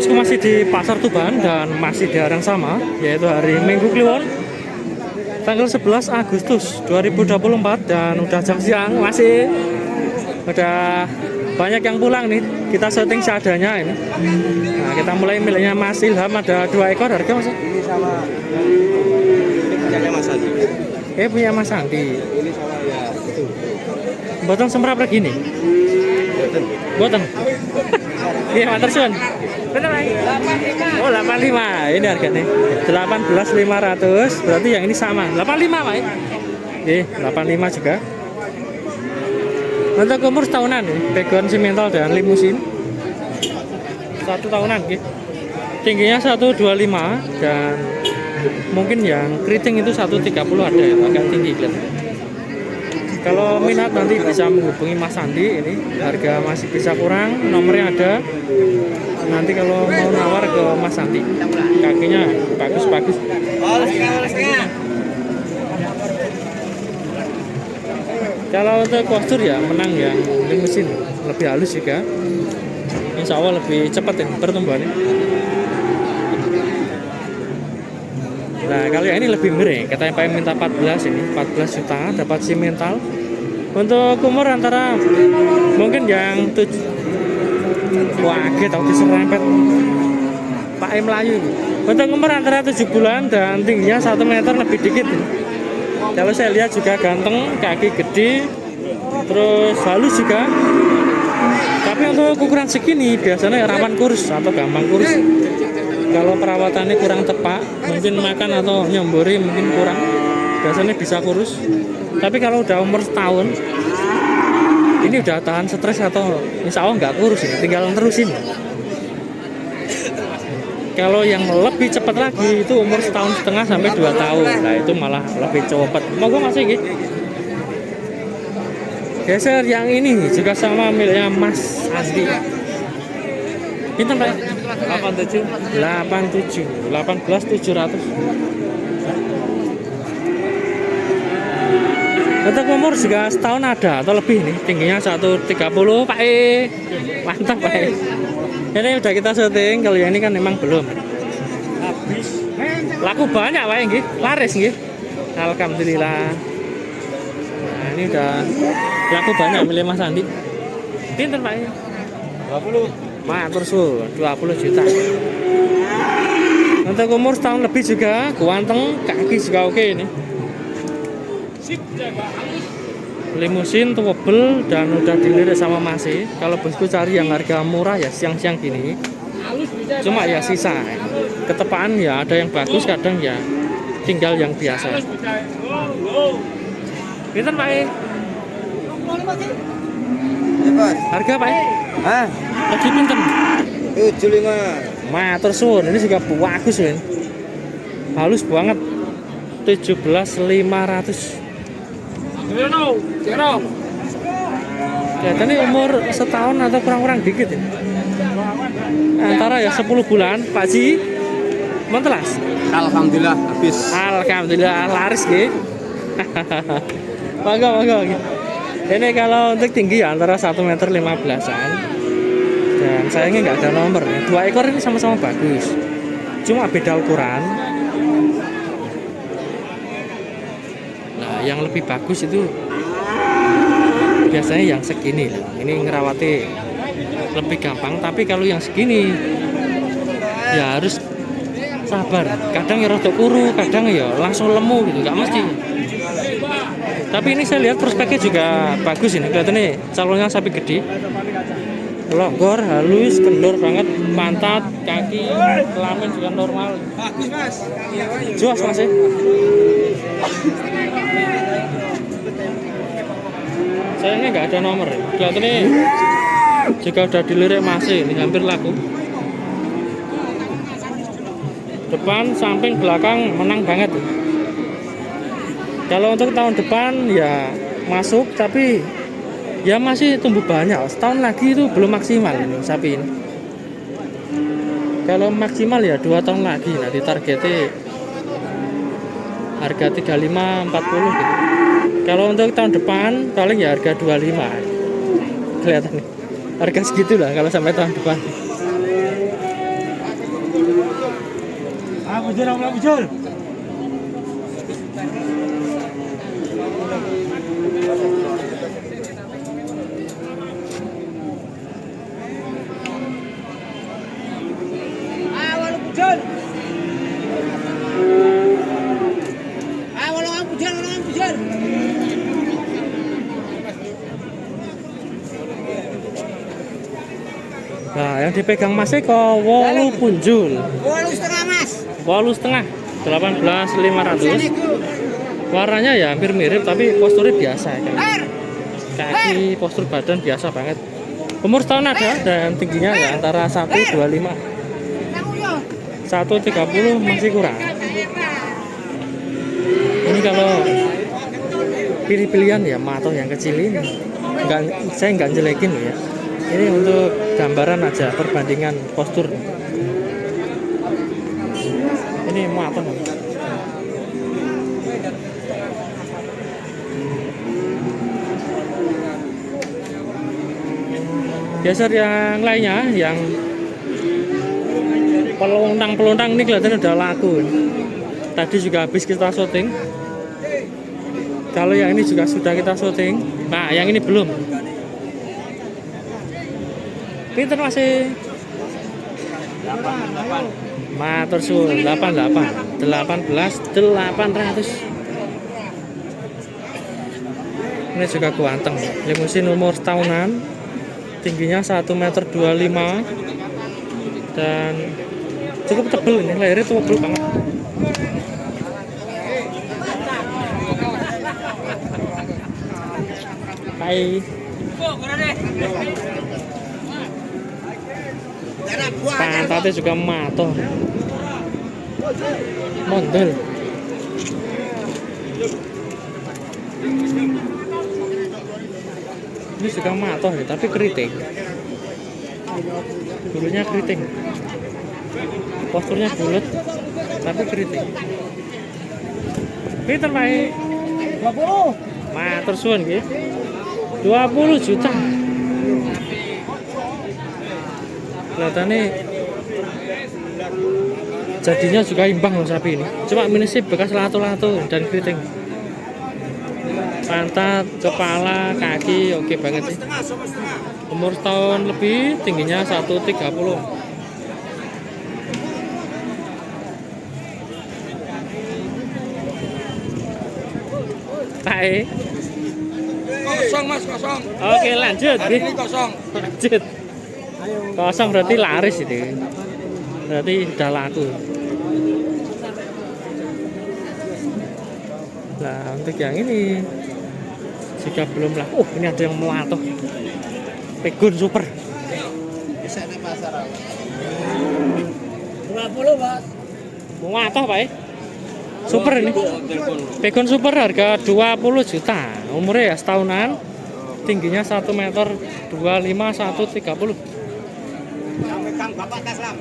bosku, masih di Pasar Tuban dan masih di hari yang sama, yaitu hari Minggu Kliwon tanggal 11 Agustus 2024, dan udah jam siang, masih udah banyak yang pulang nih. Kita syuting seadanya ini. Nah, kita mulai miliknya Mas Ilham, ada 2 ekor, harga Mas? Ini sama ini punyanya Mas Andi. Punya Mas Andi. Ini sama ya itu. Botong semprap lagi nih. Botong. Iya, matur suwun. Bener, Mas? 85. Oh, 85. Ini harganya 18.500. Berarti yang ini sama. 85, Pak. Oke, 85 juga. Untuk umur setahunan nih, background simental dan limusin. 1 tahunan gitu. Tingginya 125 dan mungkin yang keriting itu 130 ada ya, agak tinggi gitu. Kalau minat nanti bisa menghubungi Mas Andi, ini harga masih bisa kurang, nomornya ada. Nanti kalau mau nawar ke Mas Andi, kakinya bagus-bagus. Kalau untuk postur ya menang yang limusin, lebih halus juga. Insya Allah lebih cepat ini pertumbuhannya. Nah, kalau yang ini lebih murah, katanya pengen minta 14 ini, 14 juta dapat simental. Untuk umur antara mungkin yang 7. Wah, kita diserempet Pak Melayu. Untuk umur antara 7 bulan dan tingginya 1 meter lebih dikit. Kalau saya lihat juga ganteng, kaki gede, terus halus juga. Tapi untuk ukuran segini biasanya rawan kurus atau gampang kurus. Kalau perawatannya kurang tepat, mungkin makan atau nyombori mungkin kurang, biasanya bisa kurus. Tapi kalau udah umur setahun, ini udah tahan stres atau insya Allah nggak kurus ini, tinggal terusin. Kalau yang lebih cepat lagi itu umur 1,5 tahun sampai 2 tahun. Nah, itu malah lebih cepat. Mau gue masih gitu. Geser yang ini juga sama miliknya Mas Andi. Pinten, Pak? 18.700. Untuk umur juga setahun ada atau lebih nih, tingginya 130, Pak. Mantap, Pak. Ini udah kita syuting, kalau yang ini kan memang belum. Habis. Laku banyak, Pak, nggih. Laris nggih. Alhamdulillah. Nah, ini udah laku banyak milik Mas Andi. Pinten, Pak? 20. Matur suwun, 20 juta. Untuk umur setahun lebih juga, ganteng, kaki juga oke ini. Limusin, tebel, dan udah dilirik sama Masih. Kalau bosku cari yang harga murah ya siang-siang gini. Cuma ya sisa. Ketepaan ya ada yang bagus, kadang ya tinggal yang biasa. Pinten, Pak? Harga, Pak? Hah? Lagi pinten? 75. Matur suwun, ini juga bagus loh. Halus banget. 17.500. Kelihatannya umur setahun atau kurang-kurang dikit ya. Antara ya 10 bulan, Pak Ji. Mentelas. Alhamdulillah habis. Alhamdulillah laris nggih. Monggo. Ini kalau untuk tinggi ya antara 1,15 meter. Dan sayangnya nggak ada nomor ya. 2 ekor ini sama-sama bagus. Cuma beda ukuran. Nah, yang lebih bagus itu biasanya yang segini. Ini ngerawati lebih gampang, tapi kalau yang segini ya harus sabar. Kadang ya rada kuru, kadang ya langsung lemu gitu, nggak mesti. Tapi ini saya lihat prospeknya juga bagus ini. Kelihatannya calonnya sapi gede. Longgor, halus, kendor banget, pantat, kaki, kelamin juga normal. Bagus, Mas. Juas, Mas. Sayangnya nggak ada nomor ya. Kelihatannya juga udah dilirik Masih, ini hampir laku. Depan, samping, belakang menang banget. Kalau untuk tahun depan ya masuk, tapi ya masih tumbuh banyak. Setahun lagi itu belum maksimal ini sapi ini. Kalau maksimal ya 2 tahun lagi. Nanti targetnya harga 35-40 gitu. Kalau untuk tahun depan paling ya harga 25. Kelihatan nih. Harga segitu lah kalau sampai tahun depan. muncul. Nah, yang dipegang Mas Eko 8 punjul. 8,5 Mas. 8,5 18.500. Warnanya ya hampir mirip tapi posturnya biasa kan. Kaki, postur badan biasa banget. Umur setahun ada dan tingginya ya antara 125 130 masih kurang. Ini kalau pilih-pilihan ya matoh yang kecil ini saya nggak jelekin ya. Ini untuk gambaran aja perbandingan postur. Ini matoh. Geser yang lainnya, yang pelontang-pelontang ini kelihatannya udah laku. Tadi juga habis kita syuting. Kalau yang ini juga sudah kita syuting. Nah, yang ini belum. Pinter masih. Matur suwun 88 18.800. Ini juga kuanteng. Limusin umur setahunan. Tingginya 1,25 m dan cukup tebel ini, lehernya tebel banget. Hai. Pantatnya juga matoh. Mondel. Ini juga matoh ya, tapi keriting. Bulunya keriting. Posturnya bulat, tapi keriting. Pinter baik. 20. Matur suwun nggih. 20 juta. Kelihatannya jadinya juga imbang loh sapi ini. Cuma minusnya bekas lato-lato dan keriting. Pantat, kepala, kaki oke banget sih. Umur setahun lebih, tingginya 130. Hai. Kosong Mas, kosong. Oke, lanjut. Hari ini kosong. Lanjut. Kosong berarti laris itu. Berarti udah laku. Nah, untuk yang ini jika belum laku, ini ada yang melatoh. Pegon super. Bisa di pasar. 20, Mas. Melatoh, Pak. Super ini. Pegon super harga 20 juta. Umurnya ya setahunan. Tingginya 1 meter 25 130. Yang pegang Bapak Taslam.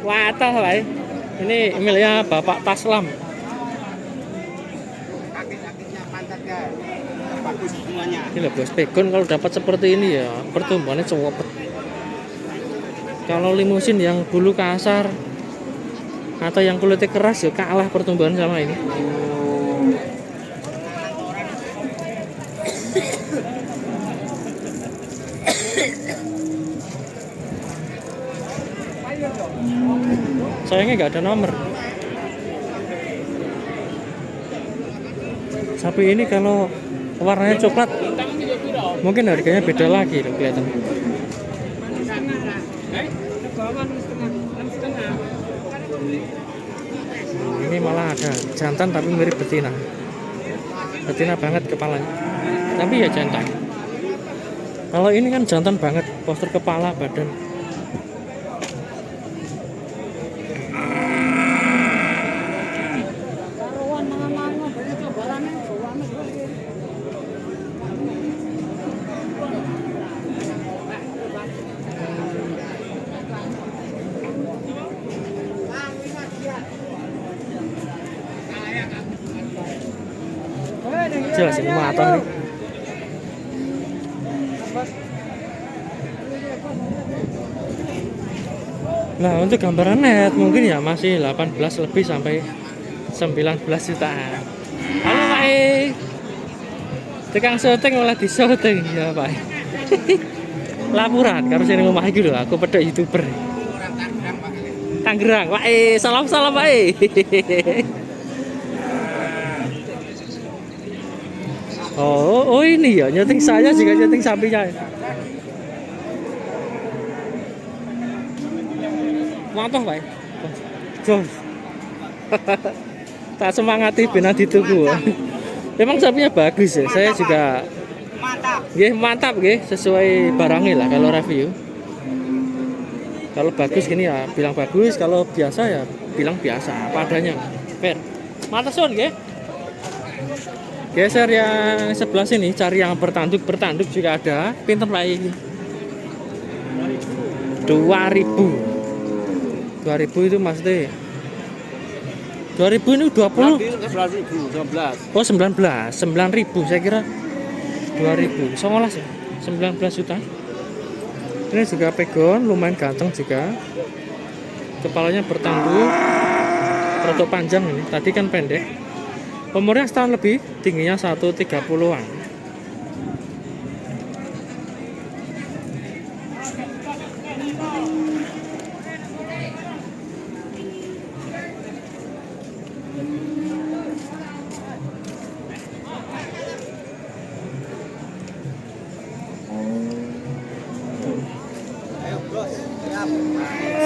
Watoh, Pak. Ini miliknya Bapak Taslam. Kaki-kakinya, pantatnya bagus semuanya. Ini bos, pegon kalau dapat seperti ini ya pertumbuhannya cepet. Kalau limusin yang bulu kasar atau yang kulitnya keras ya kalah pertumbuhan sama ini. Sayangnya nggak ada nomor. Sapi ini kalau warnanya coklat mungkin harganya beda lagi loh kelihatan. Ini malah ada jantan tapi mirip betina. Betina banget kepalanya. Tapi ya jantan. Kalau ini kan jantan banget, postur kepala, badan. Jelas ini matang nih. Nah untuk gambaran net mungkin ya masih 18 lebih sampai 19 jutaan. Halo Pak E, tukang syuting malah di syuting ya Pak E. Laporan karo sing omah iki lho, aku pedhok YouTuber. Tangerang Pak E, salam-salam Pak E. Oh ini ya nyeting saya juga nyeting sapinya. Mantap Pak. Jos. Tak semangati benar dituku. Memang sapinya bagus ya. Saya juga mantap nggih, sesuai barangnya lah kalau review. Kalau bagus gini ya bilang bagus, kalau biasa ya bilang biasa, padanya. Fair. Mantap son nggih. Geser yang sebelah sini, cari yang bertanduk juga ada. Pinter Pak ini. 2000 itu maksudnya 2000 ini 20 19. oh 19 9.000 saya kira 2000 19 ya 19 juta. Ini juga pegon lumayan ganteng juga, kepalanya bertanduk, rodok panjang ini, tadi kan pendek. Umurnya setahun lebih, tingginya 130-an.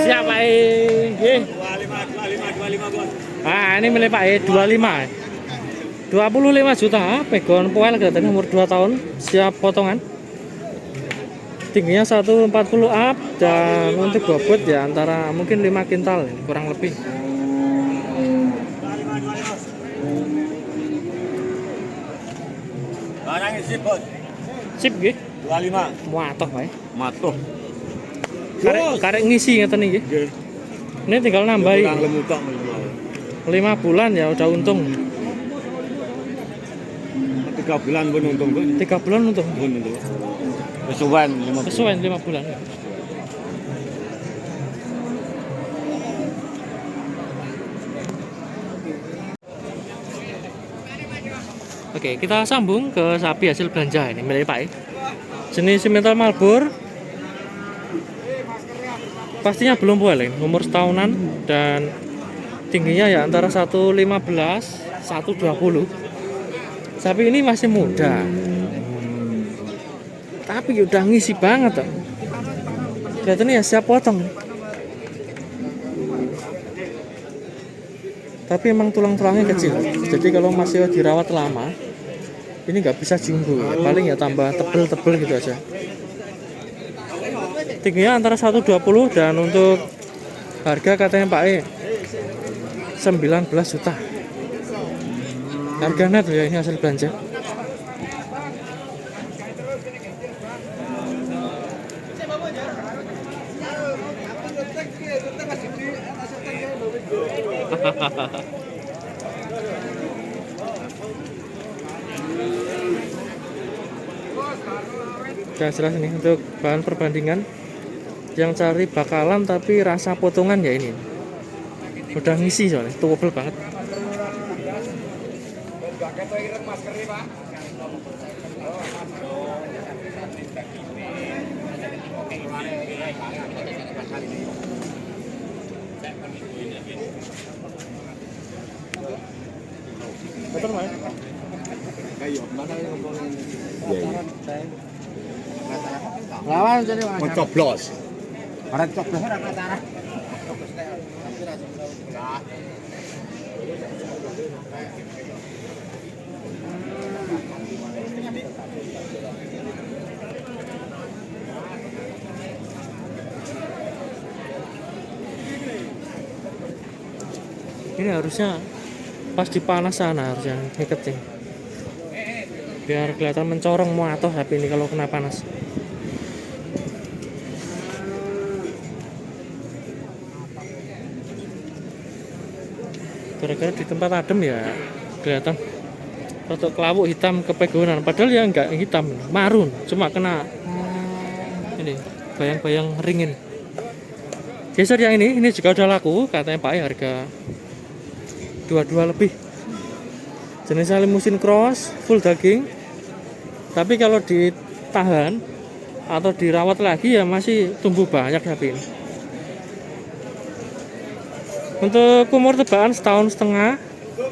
Siap Pak E. 25 bos. Ah ini milik Pak E 25 juta, pegon poel kelihatannya umur 2 tahun, siap potongan. Tingginya 140 up dan untuk bobot ya antara mungkin 5 kintal kurang lebih. Barang isi bos. Sip nggih. 25. Muatoh Pak E. Matuh. Karek ngisi ngeten iki. Nggih. Ini tinggal nambahi. Kurang lemutok 5 bulan ya udah untung. 3 bulan pun untung tuh. 3 bulan untung. Pun untung. Kesuwen 5 Sesuai 5 bulan. Oke, kita sambung ke sapi hasil belanja ini milik Pak E. Jenis Simmental Marlboro. Pastinya belum poel, umur setahunan dan tingginya ya antara 115 120. Sapi ini masih muda, tapi udah ngisi banget tuh. Kelihatannya ya siap potong. Tapi emang tulang-tulangnya kecil, jadi kalau masih dirawat lama ini nggak bisa jumbo ya. Paling ya tambah tebel-tebel gitu aja. Tingginya antara 120 dan untuk harga katanya Pak E 19 juta. Harga net ya ini hasil belanja. Sudah jelas nih untuk bahan perbandingan. Yang cari bakalan tapi rasa potongan ya ini. Udah ngisi soalnya, tebel banget. Betul Mas? Lawan jadi Mas. Mencoblos. Orang coblos ora katara. Ini harusnya pas dipanas sana harusnya ngiketin. Biar kelihatan mencorong muatoh HP ini kalau kena panas. Gara-gara di tempat adem ya kelihatan rotok kelawuk hitam kepegonan, padahal ya enggak hitam, marun, cuma kena ini bayang-bayang ringin. Geser yang ini juga udah laku, katanya Pak ya, harga 22 lebih. Jenisnya limusin cross, full daging. Tapi kalau ditahan atau dirawat lagi ya masih tumbuh banyak sapi ini. Untuk umur tebakan setahun setengah,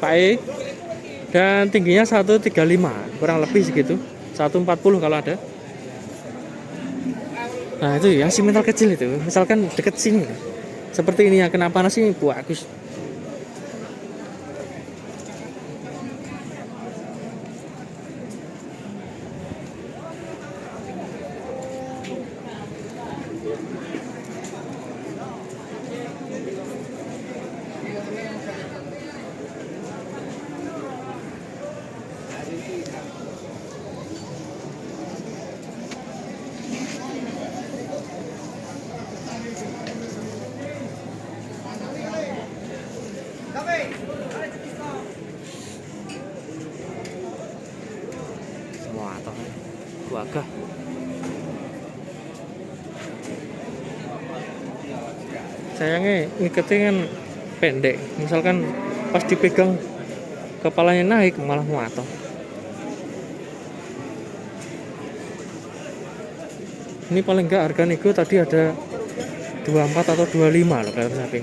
Pak E. Dan tingginya 135, kurang lebih segitu. 140 kalau ada. Nah itu ya simental kecil itu, misalkan deket sini. Seperti ini yang kena panas ini bagus. Wah, toh gagah. Sayangnya ngiketnya kan pendek. Misalkan pas dipegang kepalanya naik malah muato. Ini paling enggak harga nego tadi ada 24 atau 25 loh kalau sapi.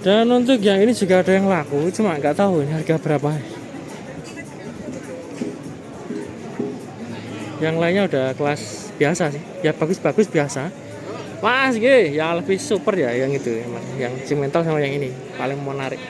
Dan untuk yang ini juga ada yang laku, cuma nggak tahu ini harga berapa. Yang lainnya udah kelas biasa sih, ya bagus-bagus biasa. Mas, ya lebih super ya yang itu, yang simental sama yang ini paling menarik.